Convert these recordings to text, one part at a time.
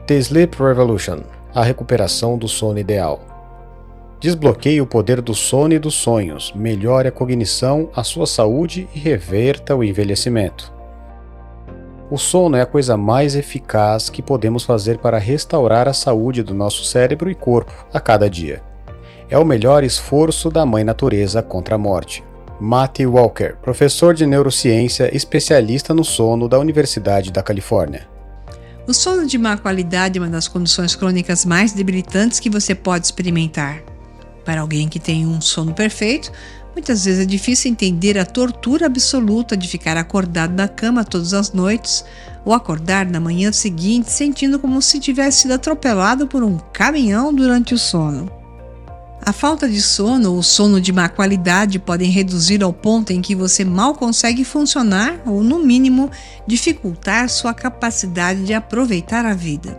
The Sleep Revolution, a recuperação do sono ideal. Desbloqueie o poder do sono e dos sonhos, melhore a cognição, a sua saúde e reverta o envelhecimento. O sono é a coisa mais eficaz que podemos fazer para restaurar a saúde do nosso cérebro e corpo a cada dia. É o melhor esforço da Mãe Natureza contra a morte. Matthew Walker, professor de neurociência, especialista no sono da Universidade da Califórnia. O sono de má qualidade é uma das condições crônicas mais debilitantes que você pode experimentar. Para alguém que tem um sono perfeito, muitas vezes é difícil entender a tortura absoluta de ficar acordado na cama todas as noites ou acordar na manhã seguinte sentindo como se tivesse sido atropelado por um caminhão durante o sono. A falta de sono ou sono de má qualidade podem reduzir ao ponto em que você mal consegue funcionar ou, no mínimo, dificultar sua capacidade de aproveitar a vida.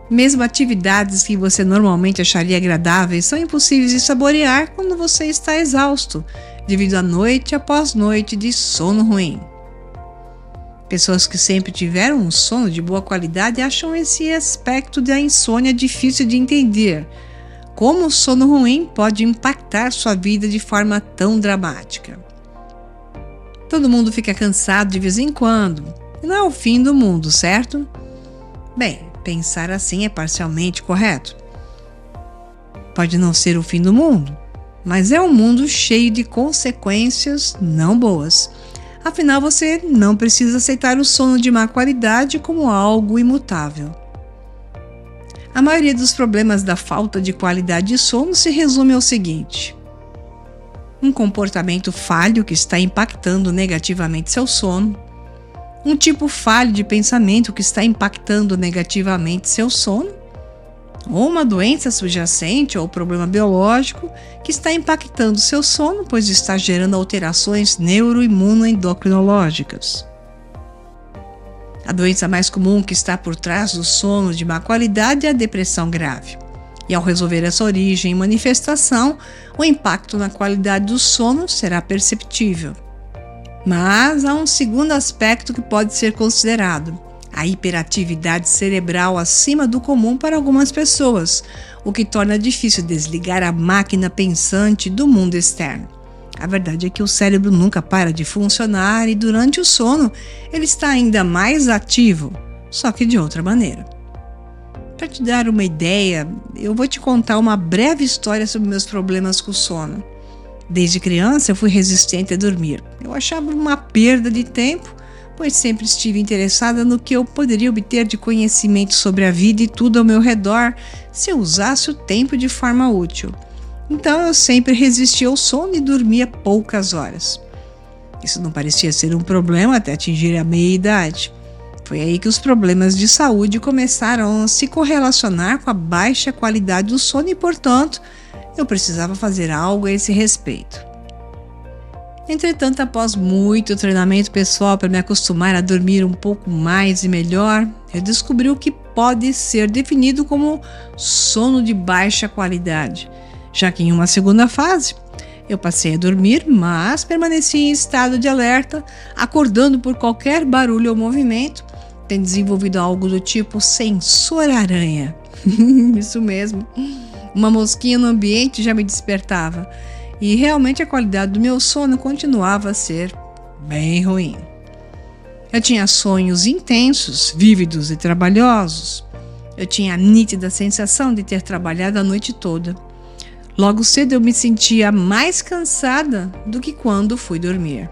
Mesmo atividades que você normalmente acharia agradáveis são impossíveis de saborear quando você está exausto, devido a noite após noite de sono ruim. Pessoas que sempre tiveram um sono de boa qualidade acham esse aspecto da insônia difícil de entender. Como o sono ruim pode impactar sua vida de forma tão dramática? Todo mundo fica cansado de vez em quando, e não é o fim do mundo, certo? Bem, pensar assim é parcialmente correto. Pode não ser o fim do mundo, mas é um mundo cheio de consequências não boas. Afinal, você não precisa aceitar o sono de má qualidade como algo imutável. A maioria dos problemas da falta de qualidade de sono se resume ao seguinte: um comportamento falho que está impactando negativamente seu sono, um tipo falho de pensamento que está impactando negativamente seu sono, ou uma doença subjacente ou problema biológico que está impactando seu sono, pois está gerando alterações neuroimunoendocrinológicas. A doença mais comum que está por trás do sono de má qualidade é a depressão grave. E ao resolver essa origem e manifestação, o impacto na qualidade do sono será perceptível. Mas há um segundo aspecto que pode ser considerado: a hiperatividade cerebral acima do comum para algumas pessoas, o que torna difícil desligar a máquina pensante do mundo externo. A verdade é que o cérebro nunca para de funcionar e durante o sono ele está ainda mais ativo, só que de outra maneira. Para te dar uma ideia, eu vou te contar uma breve história sobre meus problemas com o sono. Desde criança eu fui resistente a dormir. Eu achava uma perda de tempo, pois sempre estive interessada no que eu poderia obter de conhecimento sobre a vida e tudo ao meu redor se eu usasse o tempo de forma útil. Então eu sempre resistia ao sono e dormia poucas horas. Isso não parecia ser um problema até atingir a meia-idade. Foi aí que os problemas de saúde começaram a se correlacionar com a baixa qualidade do sono e, portanto, eu precisava fazer algo a esse respeito. Entretanto, após muito treinamento pessoal para me acostumar a dormir um pouco mais e melhor, eu descobri o que pode ser definido como sono de baixa qualidade, já que em uma segunda fase, eu passei a dormir, mas permaneci em estado de alerta, acordando por qualquer barulho ou movimento, tendo desenvolvido algo do tipo sensor aranha. Isso mesmo. Uma mosquinha no ambiente já me despertava, e realmente a qualidade do meu sono continuava a ser bem ruim. Eu tinha sonhos intensos, vívidos e trabalhosos. Eu tinha a nítida sensação de ter trabalhado a noite toda. Logo cedo eu me sentia mais cansada do que quando fui dormir.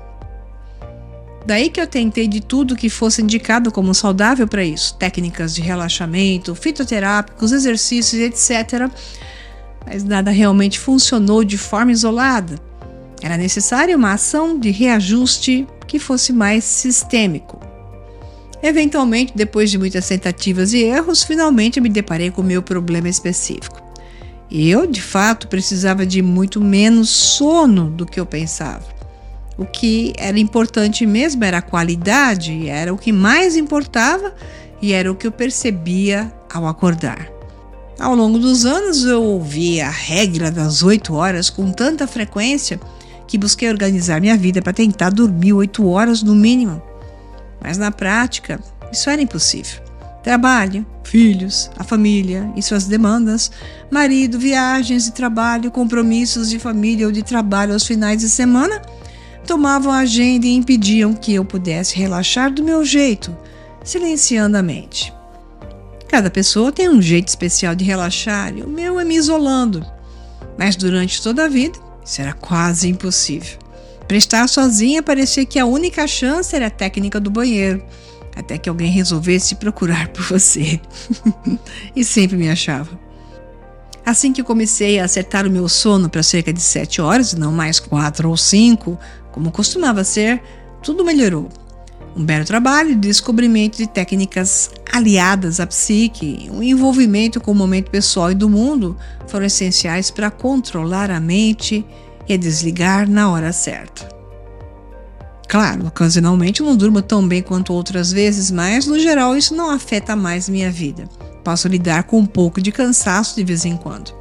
Daí que eu tentei de tudo que fosse indicado como saudável para isso, técnicas de relaxamento, fitoterápicos, exercícios, etc. Mas nada realmente funcionou de forma isolada. Era necessária uma ação de reajuste que fosse mais sistêmico. Eventualmente, depois de muitas tentativas e erros, finalmente me deparei com o meu problema específico. Eu, de fato, precisava de muito menos sono do que eu pensava. O que era importante mesmo era a qualidade, era o que mais importava e era o que eu percebia ao acordar. Ao longo dos anos, eu ouvi a regra das 8 horas com tanta frequência que busquei organizar minha vida para tentar dormir 8 horas no mínimo. Mas na prática, isso era impossível. Trabalho, filhos, a família e suas demandas, marido, viagens de trabalho, compromissos de família ou de trabalho aos finais de semana, tomavam a agenda e impediam que eu pudesse relaxar do meu jeito, silenciando a mente. Cada pessoa tem um jeito especial de relaxar e o meu é me isolando. Mas durante toda a vida, isso era quase impossível. Para estar sozinha, parecia que a única chance era a técnica do banheiro, até que alguém resolvesse procurar por você. E sempre me achava. Assim que eu comecei a acertar o meu sono para cerca de 7 horas, não mais 4 ou 5, como costumava ser, tudo melhorou. Um belo trabalho de descobrimento de técnicas aliadas à psique, um envolvimento com o momento pessoal e do mundo foram essenciais para controlar a mente e a desligar na hora certa. Claro, ocasionalmente eu não durmo tão bem quanto outras vezes, mas no geral isso não afeta mais minha vida. Posso lidar com um pouco de cansaço de vez em quando.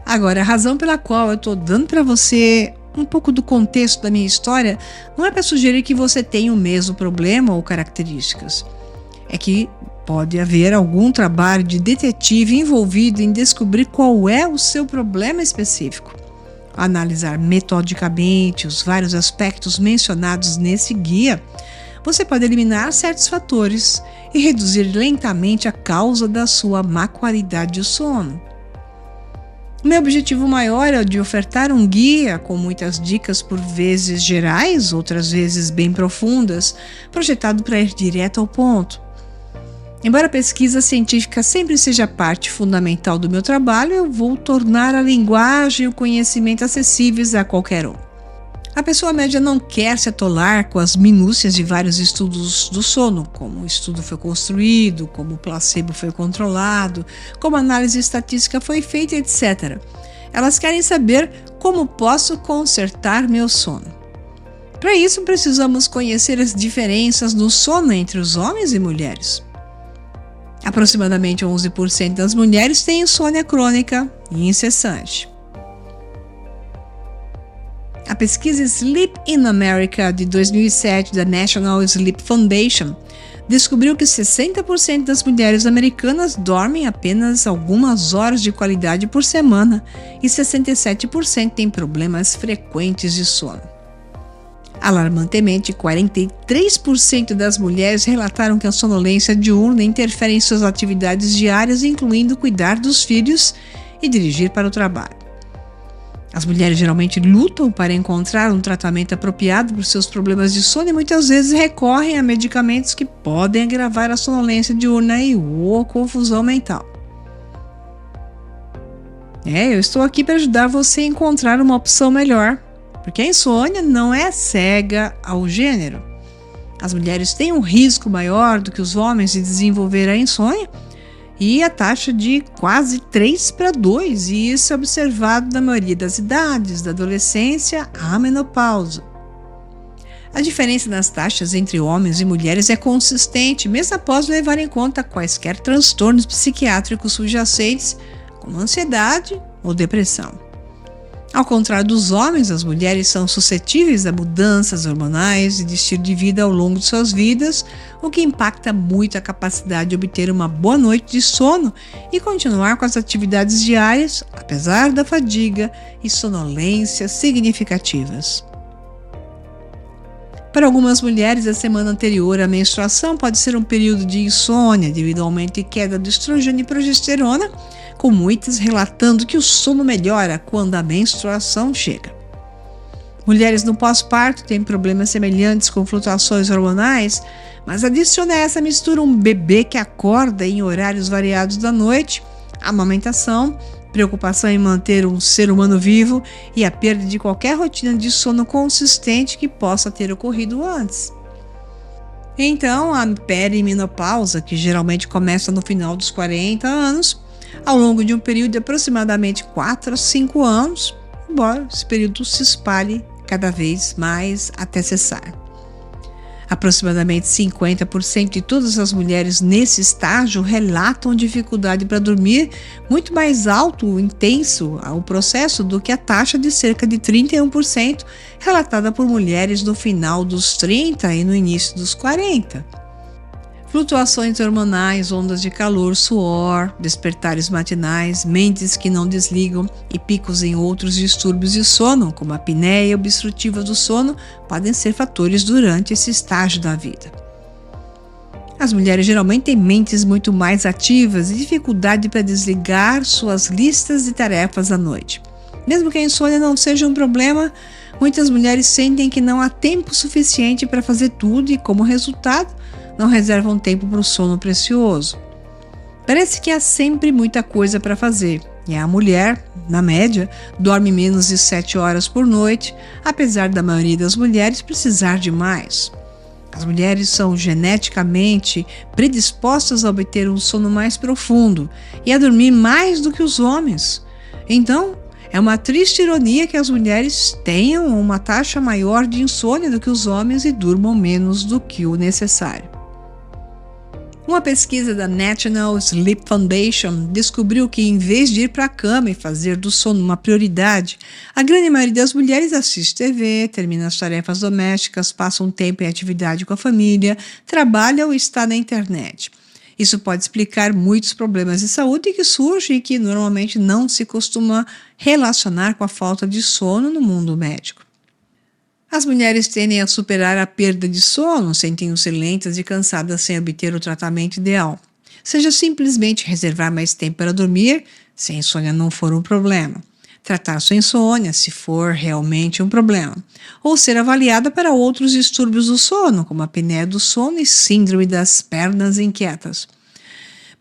Agora, a razão pela qual eu estou dando para você um pouco do contexto da minha história não é para sugerir que você tenha o mesmo problema ou características. É que pode haver algum trabalho de detetive envolvido em descobrir qual é o seu problema específico. Analisar metodicamente os vários aspectos mencionados nesse guia, você pode eliminar certos fatores e reduzir lentamente a causa da sua má qualidade de sono. Meu objetivo maior é o de ofertar um guia com muitas dicas, por vezes gerais, outras vezes bem profundas, projetado para ir direto ao ponto. Embora a pesquisa científica sempre seja parte fundamental do meu trabalho, eu vou tornar a linguagem e o conhecimento acessíveis a qualquer um. A pessoa média não quer se atolar com as minúcias de vários estudos do sono, como o estudo foi construído, como o placebo foi controlado, como a análise estatística foi feita, etc. Elas querem saber como posso consertar meu sono. Para isso, precisamos conhecer as diferenças no sono entre os homens e mulheres. Aproximadamente 11% das mulheres têm insônia crônica e incessante. A pesquisa Sleep in America de 2007 da National Sleep Foundation descobriu que 60% das mulheres americanas dormem apenas algumas horas de qualidade por semana e 67% têm problemas frequentes de sono. Alarmantemente, 43% das mulheres relataram que a sonolência diurna interfere em suas atividades diárias, incluindo cuidar dos filhos e dirigir para o trabalho. As mulheres geralmente lutam para encontrar um tratamento apropriado para os seus problemas de sono e muitas vezes recorrem a medicamentos que podem agravar a sonolência diurna ou confusão mental. Eu estou aqui para ajudar você a encontrar uma opção melhor, porque a insônia não é cega ao gênero. As mulheres têm um risco maior do que os homens de desenvolver a insônia, e a taxa de quase 3:2, e isso é observado na maioria das idades, da adolescência à menopausa. A diferença nas taxas entre homens e mulheres é consistente, mesmo após levar em conta quaisquer transtornos psiquiátricos subjacentes, como ansiedade ou depressão. Ao contrário dos homens, as mulheres são suscetíveis a mudanças hormonais e de estilo de vida ao longo de suas vidas, o que impacta muito a capacidade de obter uma boa noite de sono e continuar com as atividades diárias, apesar da fadiga e sonolência significativas. Para algumas mulheres, a semana anterior à menstruação pode ser um período de insônia devido ao aumento e queda do estrogênio e progesterona, com muitas relatando que o sono melhora quando a menstruação chega. Mulheres no pós-parto têm problemas semelhantes com flutuações hormonais, mas adiciona a essa mistura um bebê que acorda em horários variados da noite, amamentação, preocupação em manter um ser humano vivo e a perda de qualquer rotina de sono consistente que possa ter ocorrido antes. Então, a perimenopausa, que geralmente começa no final dos 40 anos, ao longo de um período de aproximadamente 4 a 5 anos, embora esse período se espalhe cada vez mais até cessar. Aproximadamente 50% de todas as mulheres nesse estágio relatam dificuldade para dormir, muito mais alto, intenso o processo do que a taxa de cerca de 31% relatada por mulheres no final dos 30 e no início dos 40. Flutuações hormonais, ondas de calor, suor, despertares matinais, mentes que não desligam e picos em outros distúrbios de sono, como a apneia obstrutiva do sono, podem ser fatores durante esse estágio da vida. As mulheres geralmente têm mentes muito mais ativas e dificuldade para desligar suas listas de tarefas à noite. Mesmo que a insônia não seja um problema, muitas mulheres sentem que não há tempo suficiente para fazer tudo e, como resultado, não reservam tempo para o sono precioso. Parece que há sempre muita coisa para fazer, e a mulher, na média, dorme menos de 7 horas por noite, apesar da maioria das mulheres precisar de mais. As mulheres são geneticamente predispostas a obter um sono mais profundo e a dormir mais do que os homens. Então, é uma triste ironia que as mulheres tenham uma taxa maior de insônia do que os homens e durmam menos do que o necessário. Uma pesquisa da National Sleep Foundation descobriu que, em vez de ir para a cama e fazer do sono uma prioridade, a grande maioria das mulheres assiste TV, termina as tarefas domésticas, passa um tempo em atividade com a família, trabalha ou está na internet. Isso pode explicar muitos problemas de saúde que surgem e que normalmente não se costuma relacionar com a falta de sono no mundo médico. As mulheres tendem a superar a perda de sono, sentindo-se lentas e cansadas sem obter o tratamento ideal. Seja simplesmente reservar mais tempo para dormir, se a insônia não for um problema. Tratar sua insônia, se for realmente um problema. Ou ser avaliada para outros distúrbios do sono, como a apneia do sono e síndrome das pernas inquietas.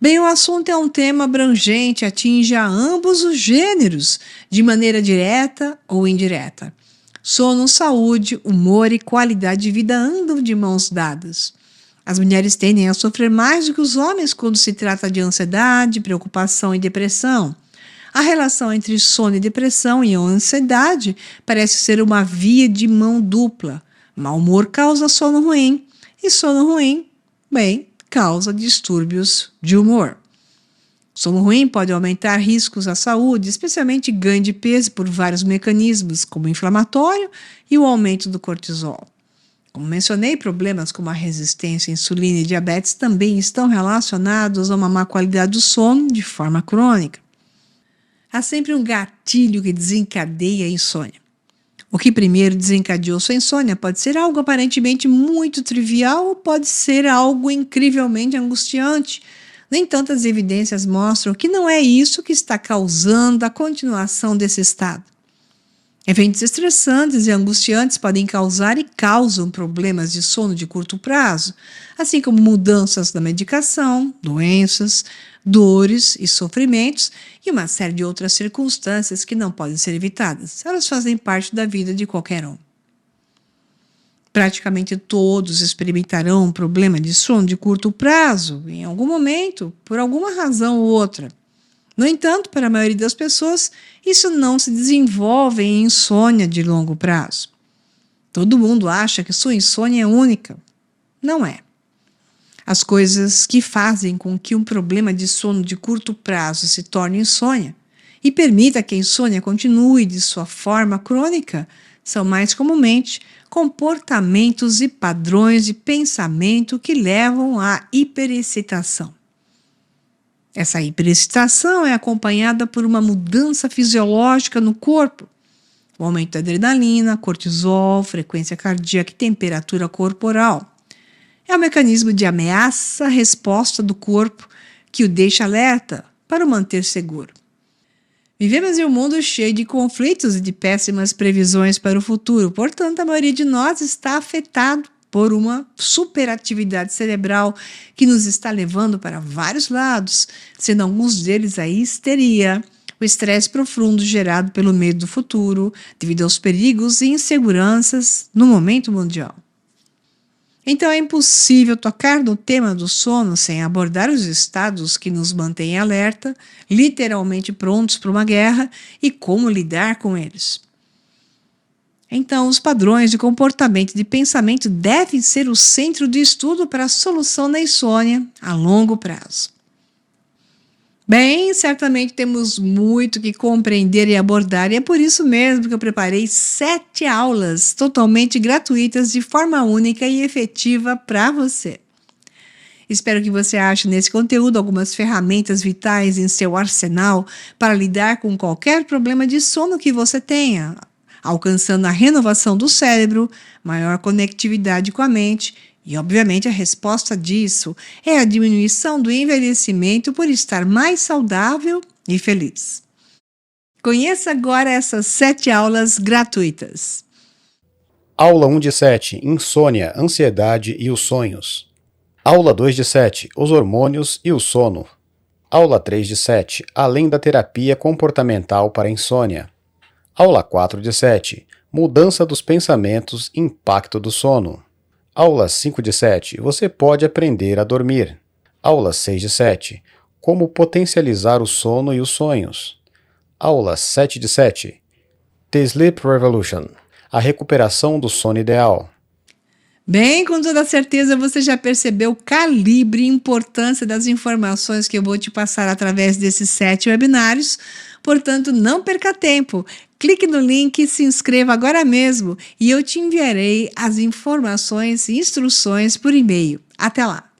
Bem, o assunto é um tema abrangente, atinge a ambos os gêneros, de maneira direta ou indireta. Sono, saúde, humor e qualidade de vida andam de mãos dadas. As mulheres tendem a sofrer mais do que os homens quando se trata de ansiedade, preocupação e depressão. A relação entre sono e depressão e ansiedade parece ser uma via de mão dupla. Mau humor causa sono ruim e sono ruim, causa distúrbios de humor. Sono ruim pode aumentar riscos à saúde, especialmente ganho de peso por vários mecanismos, como o inflamatório e o aumento do cortisol. Como mencionei, problemas como a resistência à insulina e diabetes também estão relacionados a uma má qualidade do sono de forma crônica. Há sempre um gatilho que desencadeia a insônia. O que primeiro desencadeou sua insônia pode ser algo aparentemente muito trivial ou pode ser algo incrivelmente angustiante. No entanto, as evidências mostram que não é isso que está causando a continuação desse estado. Eventos estressantes e angustiantes podem causar e causam problemas de sono de curto prazo, assim como mudanças na medicação, doenças, dores e sofrimentos e uma série de outras circunstâncias que não podem ser evitadas. Elas fazem parte da vida de qualquer um. Praticamente todos experimentarão um problema de sono de curto prazo, em algum momento, por alguma razão ou outra. No entanto, para a maioria das pessoas, isso não se desenvolve em insônia de longo prazo. Todo mundo acha que sua insônia é única. Não é. As coisas que fazem com que um problema de sono de curto prazo se torne insônia e permita que a insônia continue de sua forma crônica são mais comumente comportamentos e padrões de pensamento que levam à hiperexcitação. Essa hiperexcitação é acompanhada por uma mudança fisiológica no corpo, o aumento da adrenalina, cortisol, frequência cardíaca e temperatura corporal. É um mecanismo de ameaça-resposta do corpo que o deixa alerta para o manter seguro. Vivemos em um mundo cheio de conflitos e de péssimas previsões para o futuro, portanto, a maioria de nós está afetado por uma superatividade cerebral que nos está levando para vários lados, sendo alguns deles a histeria, o estresse profundo gerado pelo medo do futuro, devido aos perigos e inseguranças no momento mundial. Então é impossível tocar no tema do sono sem abordar os estados que nos mantêm alerta, literalmente prontos para uma guerra e como lidar com eles. Então, os padrões de comportamento e de pensamento devem ser o centro de estudo para a solução da insônia a longo prazo. Bem, certamente temos muito que compreender e abordar, e é por isso mesmo que eu preparei 7 aulas totalmente gratuitas de forma única e efetiva para você. Espero que você ache nesse conteúdo algumas ferramentas vitais em seu arsenal para lidar com qualquer problema de sono que você tenha, alcançando a renovação do cérebro, maior conectividade com a mente e, obviamente, a resposta disso é a diminuição do envelhecimento por estar mais saudável e feliz. Conheça agora essas 7 aulas gratuitas. Aula 1 de 7. Insônia, ansiedade e os sonhos. Aula 2 de 7. Os hormônios e o sono. Aula 3 de 7. Além da terapia comportamental para insônia. Aula 4 de 7. Mudança dos pensamentos, impacto do sono. Aula 5 de 7. Você pode aprender a dormir. Aula 6 de 7. Como potencializar o sono e os sonhos. Aula 7 de 7. The Sleep Revolution. A recuperação do sono ideal. Bem, com toda certeza você já percebeu o calibre e importância das informações que eu vou te passar através desses 7 webinários. Portanto, não perca tempo. Clique no link e se inscreva agora mesmo e eu te enviarei as informações e instruções por e-mail. Até lá!